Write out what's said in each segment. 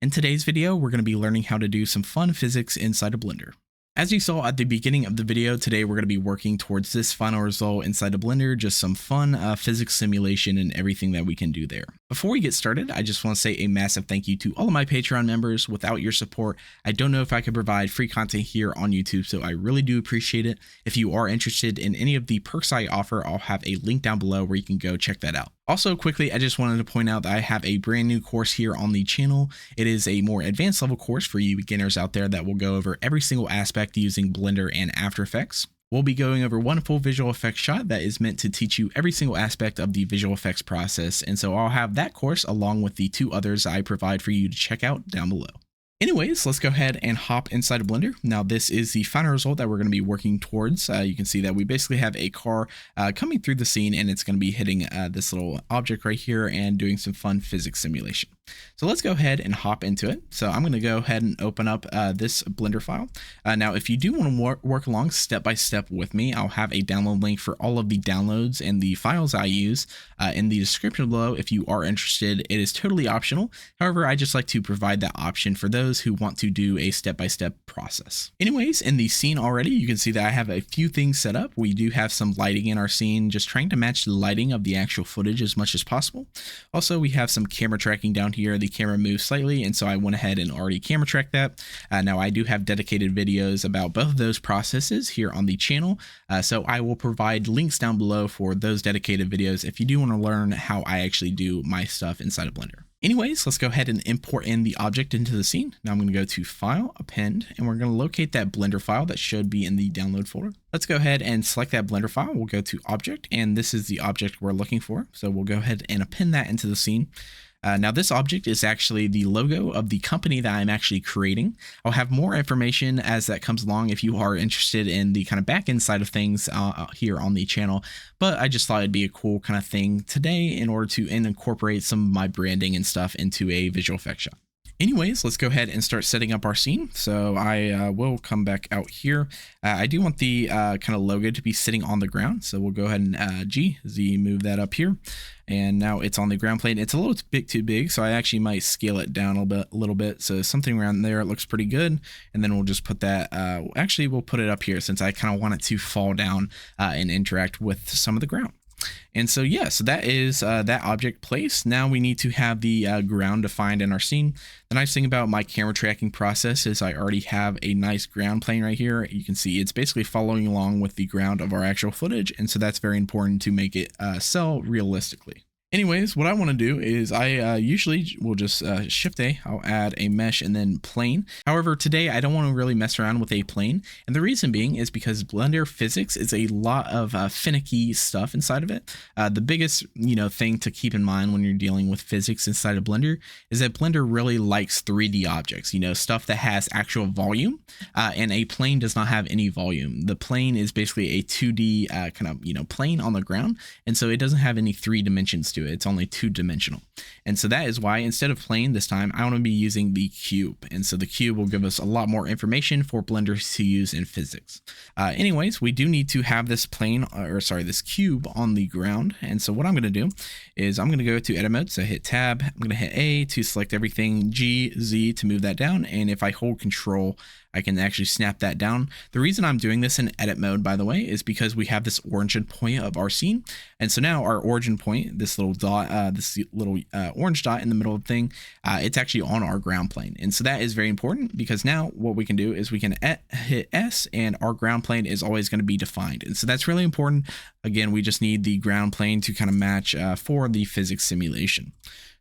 In today's video, we're going to be learning how to do some fun physics inside of Blender. As you saw at the beginning of the video, today we're going to be working towards this final result inside of Blender, just some fun physics simulation and everything that we can do there. Before we get started, I just want to say a massive thank you to all of my Patreon members. Without your support, I don't know if I could provide free content here on YouTube, so I really do appreciate it. If you are interested in any of the perks I offer, I'll have a link down below where you can go check that out. Also, quickly, I just wanted to point out that I have a brand new course here on the channel. It is a more advanced level course for you beginners out there that will go over every single aspect using Blender and After Effects. We'll be going over one full visual effects shot that is meant to teach you every single aspect of the visual effects process, and so I'll have that course along with the two others I provide for you to check out down below. Anyways, let's go ahead and hop inside of Blender. Now, this is the final result that we're going to be working towards. You can see that we basically have a car coming through the scene, and it's going to be hitting this little object right here and doing some fun physics simulation. So let's go ahead and hop into it. So I'm going to go ahead and open up this Blender file. Now, if you do want to work along step by step with me, I'll have a download link for all of the downloads and the files I use in the description below. If you are interested, it is totally optional. However, I just like to provide that option for those who want to do a step-by-step process. Anyways, in the scene already, you can see that I have a few things set up. We do have some lighting in our scene, just trying to match the lighting of the actual footage as much as possible. Also, we have some camera tracking down here. The camera moves slightly, and so I went ahead and already camera tracked that. Now, I do have dedicated videos about both of those processes here on the channel, so I will provide links down below for those dedicated videos if you do want to learn how I actually do my stuff inside of Blender. Anyways, let's go ahead and import in the object into the scene. Now I'm going to go to File, Append, and we're going to locate that Blender file that should be in the download folder. Let's go ahead and select that Blender file. We'll go to Object, and this is the object we're looking for. So we'll go ahead and append that into the scene. Now, this object is actually the logo of the company that I'm actually creating. I'll have more information as that comes along if you are interested in the kind of back end side of things here on the channel. But I just thought it'd be a cool kind of thing today in order to incorporate some of my branding and stuff into a visual effects shot. Anyways, let's go ahead and start setting up our scene. So I will come back out here. I do want the kind of logo to be sitting on the ground. So we'll go ahead and Z move that up here. And now it's on the ground plane. It's a little bit too big, so I actually might scale it down a little bit. So something around there, it looks pretty good. And then we'll just put that, actually we'll put it up here since I kind of want it to fall down and interact with some of the ground. And so, yeah, so that is that object placed. Now we need to have the ground defined in our scene. The nice thing about my camera tracking process is I already have a nice ground plane right here. You can see it's basically following along with the ground of our actual footage. And so that's very important to make it sell realistically. Anyways, what I want to do is I usually will just Shift A, I'll add a mesh and then plane. However, today I don't want to really mess around with a plane. And the reason being is because Blender physics is a lot of finicky stuff inside of it. The biggest, thing to keep in mind when you're dealing with physics inside of Blender is that Blender really likes 3D objects, stuff that has actual volume, and a plane does not have any volume. The plane is basically a 2D kind of, plane on the ground. And so it doesn't have any 3 dimensions to it. It's only 2-dimensional. And so that is why instead of plane this time, I want to be using the cube. And so the cube will give us a lot more information for Blender to use in physics. Anyways, we do need to have this this cube on the ground. And so what I'm going to do is I'm going to go to edit mode. So hit tab, I'm going to hit A to select everything, G, Z to move that down. And if I hold control, I can actually snap that down. The reason I'm doing this in edit mode, by the way, is because we have this origin point of our scene. And so now our origin point, this little dot, orange dot in the middle of the thing, it's actually on our ground plane. And so that is very important because now what we can do is we can hit S and our ground plane is always going to be defined. And so that's really important. Again, we just need the ground plane to kind of match for the physics simulation.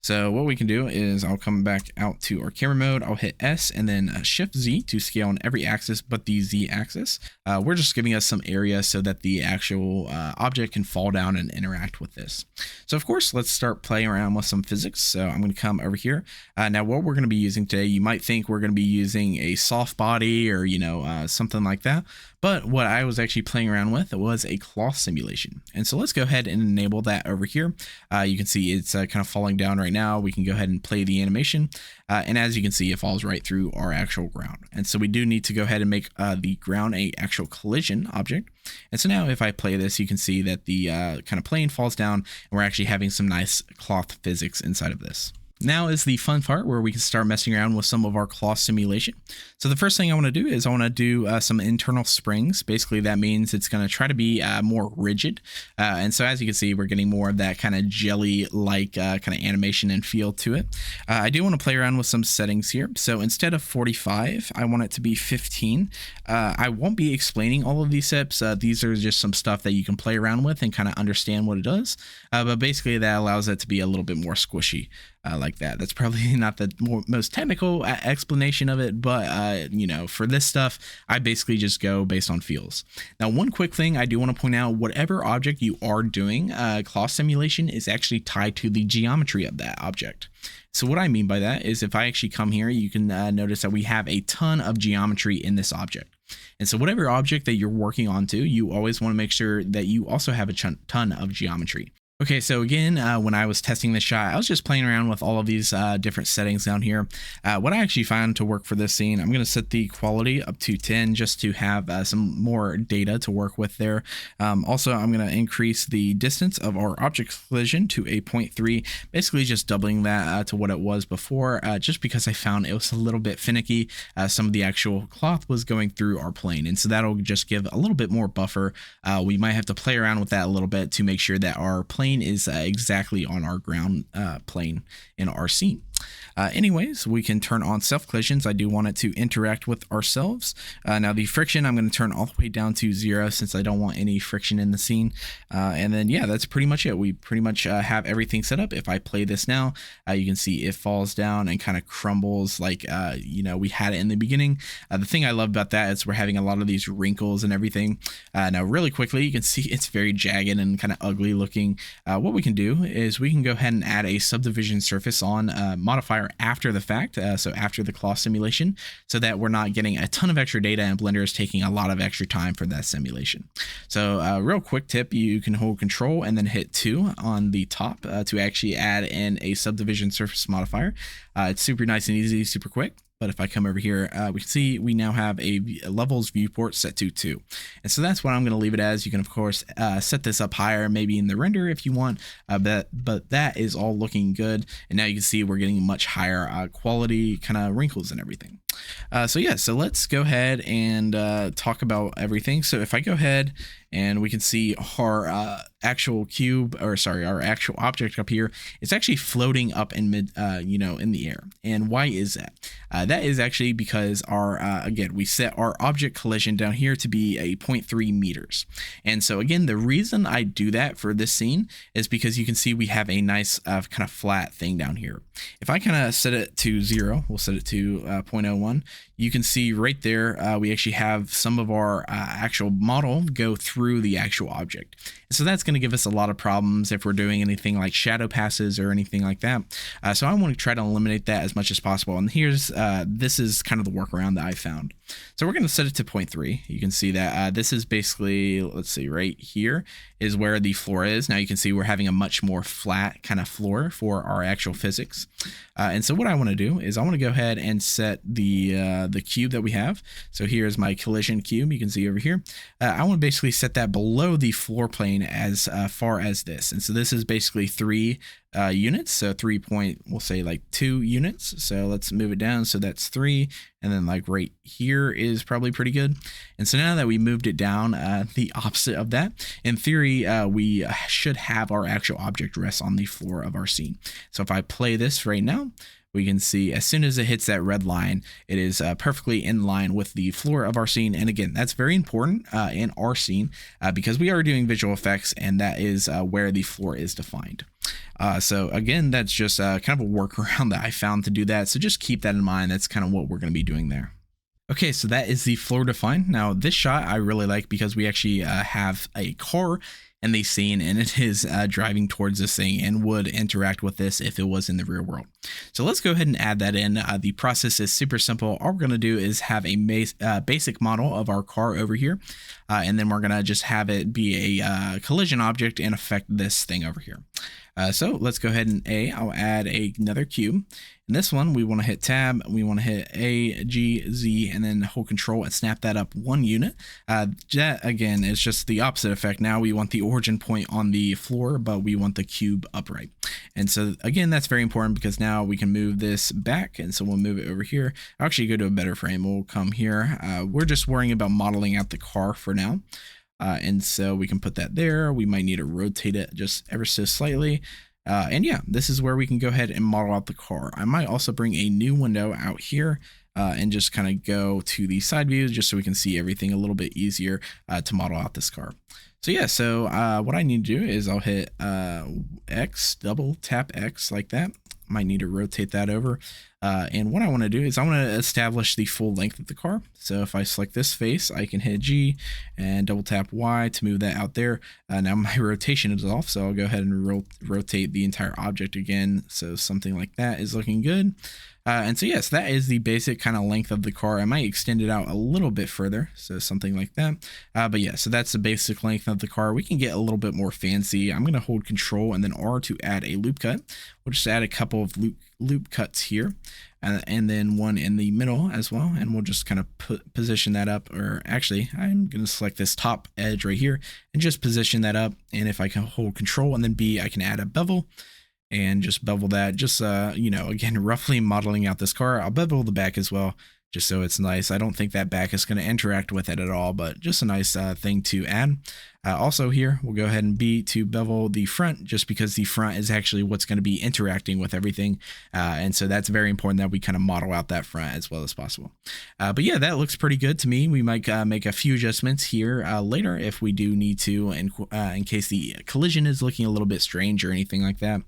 So what we can do is I'll come back out to our camera mode. I'll hit S and then Shift Z to scale on every axis but the Z axis. We're just giving us some area so that the actual object can fall down and interact with this. So of course, let's start playing around with some physics. So I'm going to come over here. Now what we're going to be using today, you might think we're going to be using a soft body or, something like that. But what I was actually playing around with was a cloth simulation. And so let's go ahead and enable that over here. You can see it's kind of falling down right now. We can go ahead and play the animation. And as you can see, it falls right through our actual ground. And so we do need to go ahead and make the ground a actual collision object. And so now if I play this, you can see that the kind of plane falls down and we're actually having some nice cloth physics inside of this. Now is the fun part where we can start messing around with some of our claw simulation. So the first thing I want to do is I want to do some internal springs. Basically, that means it's going to try to be more rigid. And so as you can see, we're getting more of that kind of jelly-like kind of animation and feel to it. I do want to play around with some settings here. So instead of 45, I want it to be 15. I won't be explaining all of these steps. These are just some stuff that you can play around with and kind of understand what it does. But basically, that allows it to be a little bit more squishy. Like that. That's probably not the most technical explanation of it, but you know, for this stuff, I basically just go based on feels. Now, one quick thing I do want to point out, whatever object you are doing, claw simulation is actually tied to the geometry of that object. So what I mean by that is if I actually come here, you can notice that we have a ton of geometry in this object. And so whatever object that you're working onto, you always want to make sure that you also have a ton of geometry. Okay, so again, when I was testing this shot, I was just playing around with all of these different settings down here. What I actually found to work for this scene, I'm going to set the quality up to 10 just to have some more data to work with there. Also, I'm going to increase the distance of our object collision to a 0.3, basically just doubling that to what it was before, just because I found it was a little bit finicky. Some of the actual cloth was going through our plane, and so that'll just give a little bit more buffer. We might have to play around with that a little bit to make sure that our plane is exactly on our ground plane in our scene. Anyways, we can turn on self collisions. I do want it to interact with ourselves. Now the friction, I'm going to turn all the way down to 0 since I don't want any friction in the scene. And then, yeah, that's pretty much it. We pretty much have everything set up. If I play this now, you can see it falls down and kind of crumbles like, you know, we had it in the beginning. The thing I love about that is we're having a lot of these wrinkles and everything. Now, really quickly, you can see it's very jagged and kind of ugly looking. What we can do is we can go ahead and add a subdivision surface on modifier after the fact, so after the claw simulation, so that we're not getting a ton of extra data and Blender is taking a lot of extra time for that simulation. So real quick tip, you can hold Control and then hit 2 on the top to actually add in a subdivision surface modifier. It's super nice and easy, super quick. But if I come over here, we can see we now have a levels viewport set to 2. And so that's what I'm going to leave it as. You can, of course, set this up higher, maybe in the render if you want, but that is all looking good. And now you can see we're getting much higher quality kind of wrinkles and everything. So yeah, so let's go ahead and talk about everything. So if I go ahead and we can see our actual cube, or sorry, our actual object up here, it's actually floating up in mid, you know, in the air. And why is that? That is actually because our, again, we set our object collision down here to be a 0.3 meters. And so again, the reason I do that for this scene is because you can see we have a nice kind of flat thing down here. If I kind of set it to 0, we'll set it to 0.01. You can see right there, we actually have some of our actual model go through the actual object. And so that's going to give us a lot of problems if we're doing anything like shadow passes or anything like that. So I want to try to eliminate that as much as possible. And here's, this is kind of the workaround that I found. So we're going to set it to 0.3. You can see that this is basically, let's see, right here is where the floor is. Now you can see we're having a much more flat kind of floor for our actual physics. And so what I want to do is I want to go ahead and set the cube that we have. So here's my collision cube. You can see over here. I want to basically set that below the floor plane as far as this. And so this is basically 3 units. So 3 point, we'll say like 2 units. So let's move it down. So that's 3. And then like right here is probably pretty good. And so now that we moved it down, the opposite of that, in theory, we should have our actual object rest on the floor of our scene. So if I play this right now, we can see as soon as it hits that red line, it is perfectly in line with the floor of our scene. And again, that's very important in our scene because we are doing visual effects, and that is where the floor is defined. So again, that's just kind of a workaround that I found to do that. So just keep that in mind. That's kind of what we're going to be doing there. Okay, so that is the floor defined. Now this shot I really like because we actually have a car in the scene, and it is driving towards this thing and would interact with this if it was in the real world. So let's go ahead and add that in. The process is super simple. All we're going to do is have a basic model of our car over here, and then we're going to just have it be a collision object and affect this thing over here. So let's go ahead and I'll add another cube. In this one, we want to hit tab, we want to hit A, G, Z, and then hold control and snap that up 1 unit. That again is just the opposite effect. Now we want the origin point on the floor, but we want the cube upright. And so again, that's very important because now we can move this back. And so we'll move it over here. I'll actually go to a better frame. We'll come here. We're just worrying about modeling out the car for now. And so we can put that there. We might need to rotate it just ever so slightly. And yeah, this is where we can go ahead and model out the car. I might also bring a new window out here and just kind of go to the side view just so we can see everything a little bit easier to model out this car. So yeah, so what I need to do is I'll hit X, double tap X like that. Might need to rotate that over. And what I want to do is I want to establish the full length of the car. So if I select this face, I can hit G and double tap Y to move that out there. Now my rotation is off, so I'll go ahead and rotate the entire object again. So something like that is looking good. And so yes, that is the basic kind of length of the car. I might extend it out a little bit further, so something like that. But yeah, so that's the basic length of the car. We can get a little bit more fancy. I'm going to hold Control and then R to add a loop cut. We'll just add a couple of loop cuts here, and then one in the middle as well. And we'll just kind of position that up, or actually, I'm going to select this top edge right here and just position that up. And if I can hold Control and then B, I can add a bevel. And just bevel that, just, you know, again, roughly modeling out this car. I'll bevel the back as well, just so it's nice. I don't think that back is going to interact with it at all, but just a nice thing to add. Also here, we'll go ahead and B to bevel the front, just because the front is actually what's going to be interacting with everything. And so that's very important that we kind of model out that front as well as possible. But yeah, that looks pretty good to me. We might make a few adjustments here later if we do need to, in case the collision is looking a little bit strange or anything like that.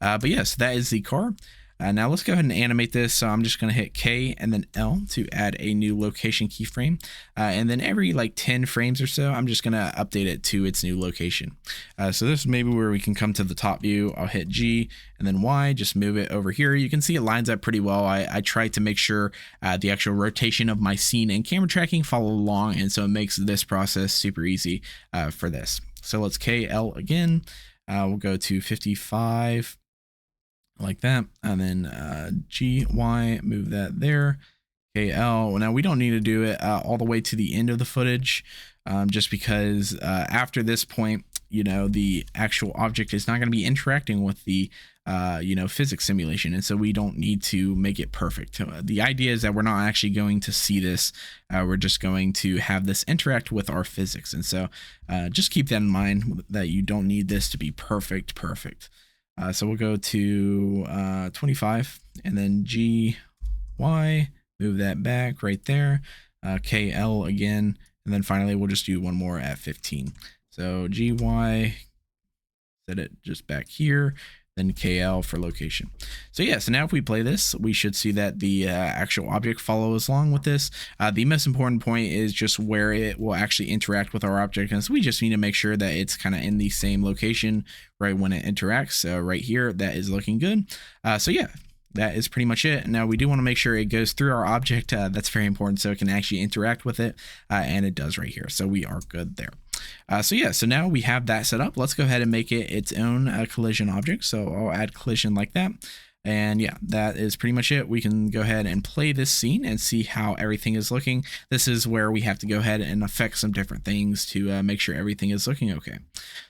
But yes, that is the car. Now let's go ahead and animate this. So I'm just going to hit K and then L to add a new location keyframe. And then every like 10 frames or so, I'm just going to update it to its new location. So this is maybe where we can come to the top view. I'll hit G and then Y, just move it over here. You can see it lines up pretty well. I try to make sure the actual rotation of my scene and camera tracking follow along. And so it makes this process super easy for this. So let's KL again. We'll go to 55. Like that, and then GY, move that there. KL. Now we don't need to do it all the way to the end of the footage, just because after this point, you know, the actual object is not going to be interacting with the you know, physics simulation, and so we don't need to make it perfect. The idea is that we're not actually going to see this. We're just going to have this interact with our physics, and so just keep that in mind, that you don't need this to be perfect. So we'll go to 25 and then G, Y, move that back right there, KL again, and then finally we'll just do one more at 15. So G, Y, set it just back here, then KL for location. So yeah, so now if we play this, we should see that the actual object follows along with this. The most important point is just where it will actually interact with our object, and so we just need to make sure that it's kind of in the same location right when it interacts. Right here, that is looking good. So yeah, that is pretty much it. Now we do want to make sure it goes through our object. That's very important, so it can actually interact with it, and it does right here. So we are good there. So yeah, so now we have that set up. Let's go ahead and make it its own collision object. So I'll add collision like that. And yeah, that is pretty much it. We can go ahead and play this scene and see how everything is looking. This is where we have to go ahead and affect some different things to make sure everything is looking okay.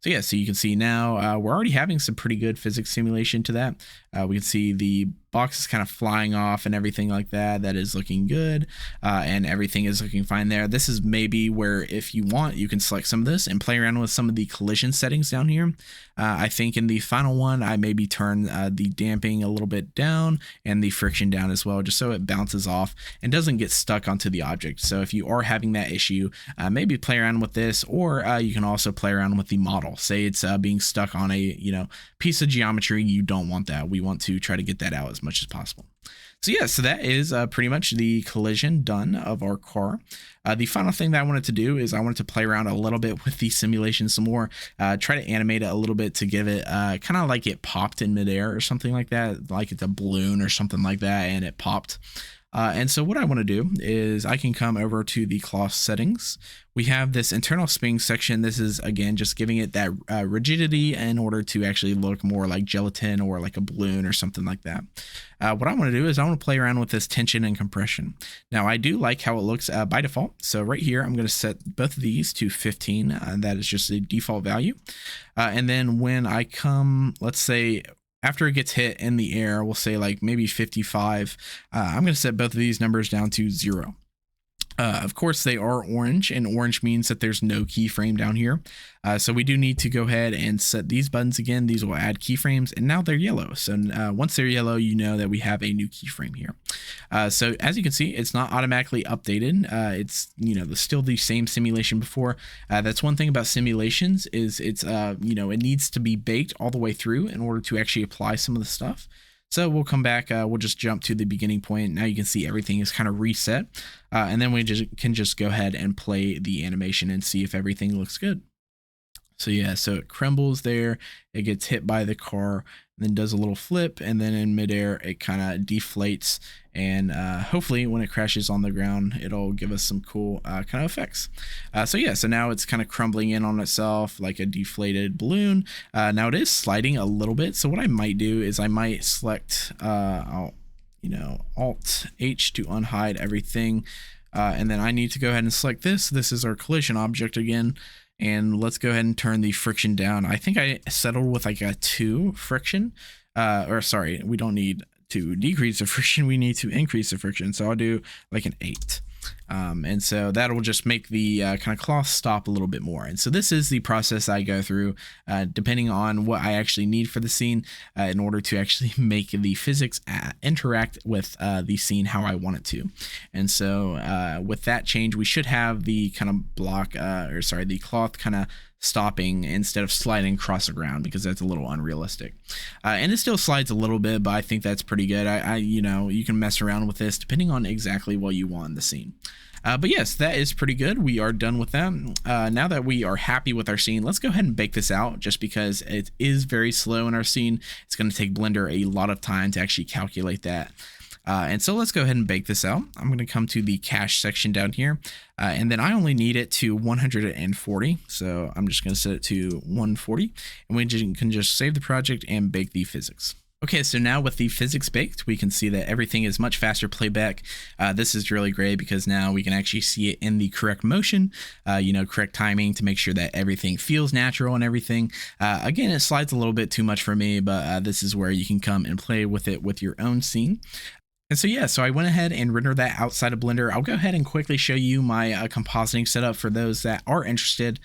So yeah, so you can see now we're already having some pretty good physics simulation to that. We can see the box is kind of flying off and everything like that. That is looking good, and everything is looking fine there. This is maybe where, if you want, you can select some of this and play around with some of the collision settings down here. I think in the final one, I maybe turn the damping a little bit down and the friction down as well, just so it bounces off and doesn't get stuck onto the object. So if you are having that issue, maybe play around with this, or you can also play around with the model. Say it's being stuck on a piece of geometry. You don't want that. We want to try to get that out as much as possible. So yeah, so that is pretty much the collision done of our car. The final thing that I wanted to do is I wanted to play around a little bit with the simulation some more, try to animate it a little bit to give it kind of like it popped in midair or something like that, like it's a balloon or something like that and it popped. And so what I want to do is I can come over to the cloth settings. We have this internal spring section. This is, again, just giving it that rigidity in order to actually look more like gelatin or like a balloon or something like that. What I want to do is I want to play around with this tension and compression. Now, I do like how it looks by default. So right here, I'm going to set both of these to 15. That is just the default value. And then when I come, let's say, after it gets hit in the air, we'll say like maybe 55. I'm going to set both of these numbers down to 0. Of course, they are orange, and orange means that there's no keyframe down here. So we do need to go ahead and set these buttons again. These will add keyframes, and now they're yellow. So once they're yellow, you know that we have a new keyframe here. So as you can see, it's not automatically updated. It's still the same simulation before. That's one thing about simulations is it's it needs to be baked all the way through in order to actually apply some of the stuff. So we'll come back, we'll just jump to the beginning point. Now you can see everything is kind of reset. And then we can just go ahead and play the animation and see if everything looks good. So yeah, so it crumbles there, it gets hit by the car, and then does a little flip, and then in midair it kind of deflates, and hopefully when it crashes on the ground, it'll give us some cool kind of effects. So yeah, so now it's kind of crumbling in on itself like a deflated balloon. Now it is sliding a little bit, so what I might do is I might select Alt H to unhide everything, and then I need to go ahead and select this. This is our collision object again. And let's go ahead and turn the friction down. I think I settled with like a 2 friction, or sorry, we don't need to decrease the friction, we need to increase the friction. So I'll do like an 8. And so that'll just make the kind of cloth stop a little bit more. And so this is the process I go through depending on what I actually need for the scene in order to actually make the physics interact with the scene how I want it to. And so with that change, we should have the kind of the cloth kind of stopping instead of sliding across the ground, because that's a little unrealistic. And it still slides a little bit, but I think that's pretty good. You can mess around with this depending on exactly what you want in the scene. But yes, that is pretty good. We are done with that. Now that we are happy with our scene, let's go ahead and bake this out, just because it is very slow in our scene. It's going to take Blender a lot of time to actually calculate that. And so let's go ahead and bake this out. I'm going to come to the cache section down here, and then I only need it to 140. So I'm just going to set it to 140, and we can just save the project and bake the physics. Okay, so now with the physics baked, we can see that everything is much faster playback. This is really great because now we can actually see it in the correct motion, correct timing to make sure that everything feels natural and everything. Again, it slides a little bit too much for me, but this is where you can come and play with it with your own scene. And so yeah, so I went ahead and rendered that outside of Blender. I'll go ahead and quickly show you my compositing setup for those that are interested.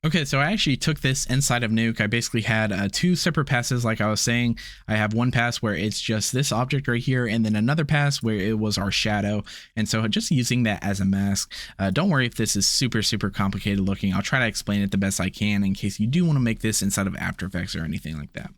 Okay, so I actually took this inside of Nuke. I basically had 2 separate passes, like I was saying. I have one pass where it's just this object right here, and then another pass where it was our shadow. And so just using that as a mask. Don't worry if this is super, super complicated looking. I'll try to explain it the best I can in case you do want to make this inside of After Effects or anything like that.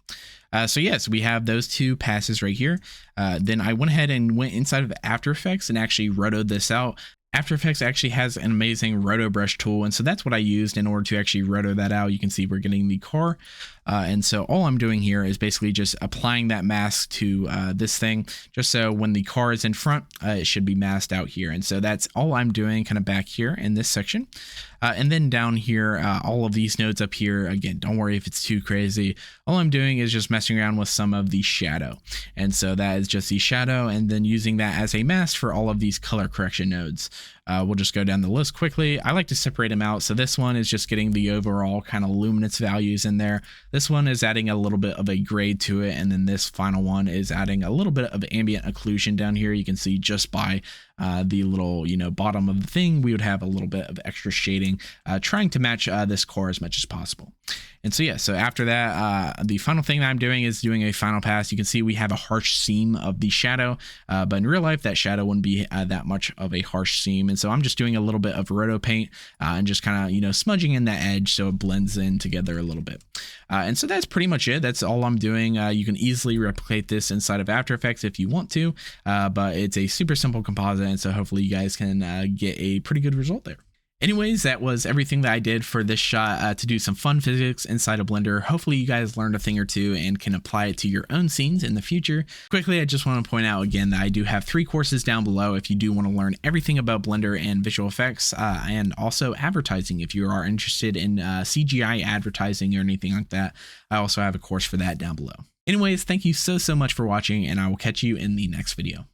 So yes, we have those 2 passes right here. Then I went ahead and went inside of After Effects and actually rotoed this out. After Effects actually has an amazing roto brush tool, and so that's what I used in order to actually roto that out. You can see we're getting the car, and so all I'm doing here is basically just applying that mask to this thing, just so when the car is in front, it should be masked out here. And so that's all I'm doing kind of back here in this section. And then down here, all of these nodes up here, again, don't worry if it's too crazy. All I'm doing is just messing around with some of the shadow. And so that is just the shadow, and then using that as a mask for all of these color correction nodes. We'll just go down the list quickly. I like to separate them out. So this one is just getting the overall kind of luminance values in there. This one is adding a little bit of a grade to it. And then this final one is adding a little bit of ambient occlusion down here. You can see just by the little, bottom of the thing, we would have a little bit of extra shading, trying to match this core as much as possible. And so yeah, so after that, the final thing that I'm doing is doing a final pass. You can see we have a harsh seam of the shadow, but in real life, that shadow wouldn't be that much of a harsh seam. And so I'm just doing a little bit of roto paint and just kind of, smudging in that edge so it blends in together a little bit. And so that's pretty much it. That's all I'm doing. You can easily replicate this inside of After Effects if you want to, but it's a super simple composite. And so hopefully you guys can get a pretty good result there. Anyways, that was everything that I did for this shot to do some fun physics inside of Blender. Hopefully you guys learned a thing or two and can apply it to your own scenes in the future. Quickly, I just want to point out again that I do have 3 courses down below if you do want to learn everything about Blender and visual effects, and also advertising if you are interested in CGI advertising or anything like that. I also have a course for that down below. Anyways, thank you so much for watching, and I will catch you in the next video.